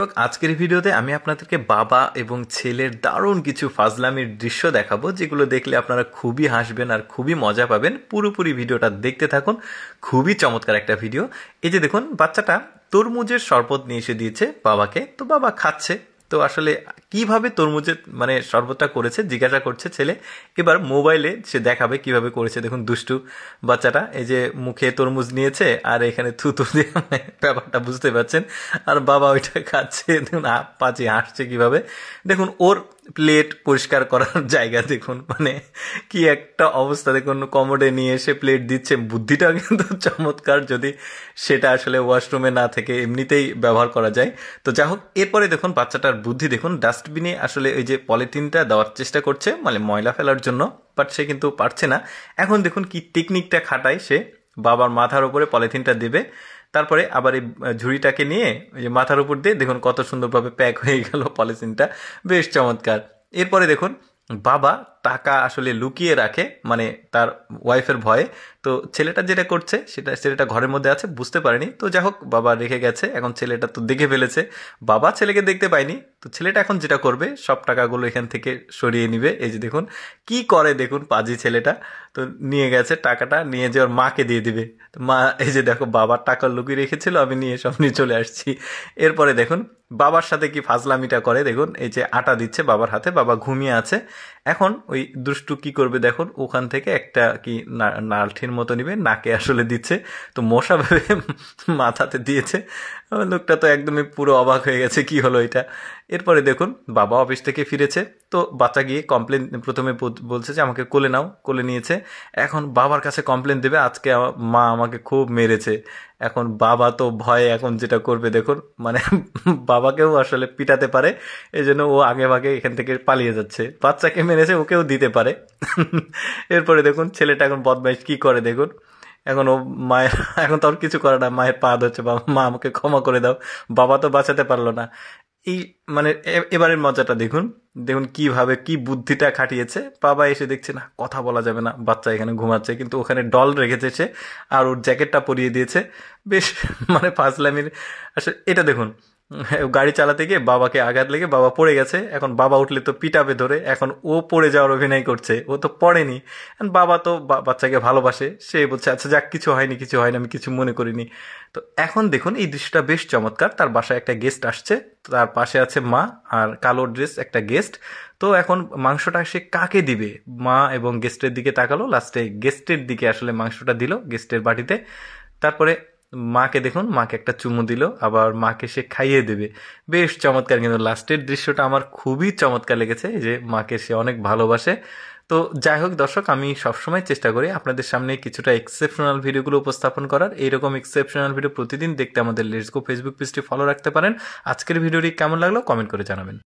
আজকের ভিডিওতে আমি আপনাদেরকে বাবা এবং ছেলের দারুণ কিছু ফাজলামির দৃশ্য দেখাবো, যেগুলো দেখলে আপনারা খুবই হাসবেন আর খুবই মজা পাবেন। পুরোপুরি ভিডিওটা দেখতে থাকুন, খুবই চমৎকার একটা ভিডিও। এই যে দেখুন, বাচ্চাটা তরমুজের শরবত নিয়ে এসে দিয়েছে বাবাকে, তো বাবা খাচ্ছে। তো আসলে কিভাবে তরমুজের শরবতটা করেছে জিজ্ঞাসা করছে ছেলে। এবার মোবাইলে সে দেখাবে কিভাবে করেছে। দেখুন দুষ্টু বাচ্চাটা, এই যে মুখে তরমুজ নিয়েছে আর এখানে থুতু দিয়ে ব্যাপারটা বুঝতে পারছেন, আর বাবা ওইটা খাচ্ছে। দেখুন পাঁচি হাসছে কিভাবে। দেখুন ওর প্লেট পরিষ্কার করার জায়গা দেখুন, কি একটা অবস্থা। দেখুন কমোডে নিয়ে এসে প্লেট দিচ্ছে। বুদ্ধিটা কিন্তু চমৎকার, যদি সেটা আসলে ওয়াশরুমে না থেকে এমনিতেই ব্যবহার করা যায়। তো যাই হোক, এরপরে দেখুন বাচ্চাটার বুদ্ধি দেখুন, ডাস্টবিনে আসলে ওই যে পলিথিনটা দেওয়ার চেষ্টা করছে, ময়লা ফেলার জন্য, বাট সে কিন্তু পারছে না। এখন দেখুন কি টেকনিকটা খাটায় সে। বাবার মাথার উপরে পলিথিনটা দেবে, তারপরে আবার এই ঝুড়িটাকে নিয়ে ওই যে মাথার উপর দিয়ে দেখুন কত সুন্দরভাবে প্যাক হয়ে গেল পলিথিনটা। বেশ চমৎকার। এরপরে দেখুন বাবা টাকা আসলে লুকিয়ে রাখে, তার ওয়াইফের ভয়ে। তো ছেলেটা যেটা করছে ছেলেটা ঘরের মধ্যে আছে, বুঝতে পারেনি। তো যাই হোক, বাবা রেখে গেছে। এখন ছেলেটা তো দেখে ফেলেছে, বাবা ছেলেকে দেখতে পায়নি। তো ছেলেটা এখন যেটা করবে, সব টাকাগুলো এখান থেকে সরিয়ে নিবে। এই যে দেখুন কি করে, দেখুন পাজি ছেলেটা। তো নিয়ে গেছে টাকাটা, নিয়ে যে ওর মাকে দিয়ে দিবে। তো মা, এই যে দেখো বাবার টাকা লুকিয়ে রেখেছিল, আমি সব নিয়ে চলে আসছি। এরপরে দেখুন বাবার সাথে কি ফাজলামিটা করে। দেখুন এই যে আটা দিচ্ছে বাবার হাতে, বাবা ঘুমিয়ে আছে। এখন ওই দুষ্টু কি করবে দেখুন, ওখান থেকে একটা কি নালঠির মতো নিবে, নাকে আসলে দিচ্ছে। তো মশা ভেবে মাথাতে দিয়েছে। লোকটা তো একদমই পুরো অবাক হয়ে গেছে, কি হলো এটা। এরপরে দেখুন বাবা অফিস থেকে ফিরেছে। তো বাচ্চা গিয়ে কমপ্লেন প্রথমে বলছে যে আমাকে কোলে নাও, কোলে নিয়েছে। এখন বাবার কাছে কমপ্লেন দেবে, আজকে মা আমাকে খুব মেরেছে। এখন বাবা তো ভয়ে এখন যেটা করবে দেখুন, বাবাকেও আসলে পিটাতে পারে, এই জন্য ও আগে ভাগে এখান থেকে পালিয়ে যাচ্ছে। বাচ্চাকে মেরেছে, ওকেও দিতে পারে। এরপরে দেখুন ছেলেটা এখন বদমাইশ কি করে দেখুন। এখন ও মায়ের, এখন তো আর কিছু করে না, মায়ের পা ধরছে, বাবা মা আমাকে ক্ষমা করে দাও। বাবা তো বাঁচাতে পারলো না। এই এবারের মজাটা দেখুন, দেখুন কিভাবে কি বুদ্ধিটা খাটিয়েছে। বাবা এসে দেখছে না, কথা বলা যাবে না, বাচ্চা এখানে ঘুমাচ্ছে, কিন্তু ওখানে ডল রেখেছে সে, আর ওর জ্যাকেটটা পরিয়ে দিয়েছে। বেশ ফাজলামির। আসলে এটা দেখুন, গাড়ি চালাতে গিয়ে বাবাকে আঘাত লেগে বাবা পড়ে গেছে। এখন বাবা উঠলে তো পিটাবে ধরে, এখন ও পড়ে যাওয়ার অভিনয় করছে, ও তো পড়েনি। বাবা তো বাচ্চাকে ভালোবাসে, সে বলছে আচ্ছা যাক, কিছু হয়নি, আমি কিছু মনে করিনি। তো এখন দেখুন এই দৃশ্যটা বেশ চমৎকার। তার বাসায় একটা গেস্ট আসছে, তার পাশে আছে মা আর কালো ড্রেস একটা গেস্ট। তো এখন মাংসটা সে কাকে দিবে, মা এবং গেস্টের দিকে তাকালো, লাস্টে গেস্টের দিকে আসলে মাংসটা দিল গেস্টের বাটিতে। তারপরে মাকে দেখুন, মাকে একটা চুমু দিল, আবার মাকে সে খাইয়ে দেবে। বেশ চমৎকার। কিন্তু লাস্টের দৃশ্যটা আমার খুবই চমৎকার লেগেছে, যে মাকে সে অনেক ভালোবাসে। তো যাই হোক দর্শক, আমি সবসময় চেষ্টা করি আপনাদের সামনে কিছুটা এক্সেপশনাল ভিডিওগুলো উপস্থাপন করার। এইরকম এক্সেপশনাল ভিডিও প্রতিদিন দেখতে আমাদের লেটস গো ফেসবুক পেজটি ফলো রাখতে পারেন। আজকের ভিডিওটি কেমন লাগলো কমেন্ট করে জানাবেন।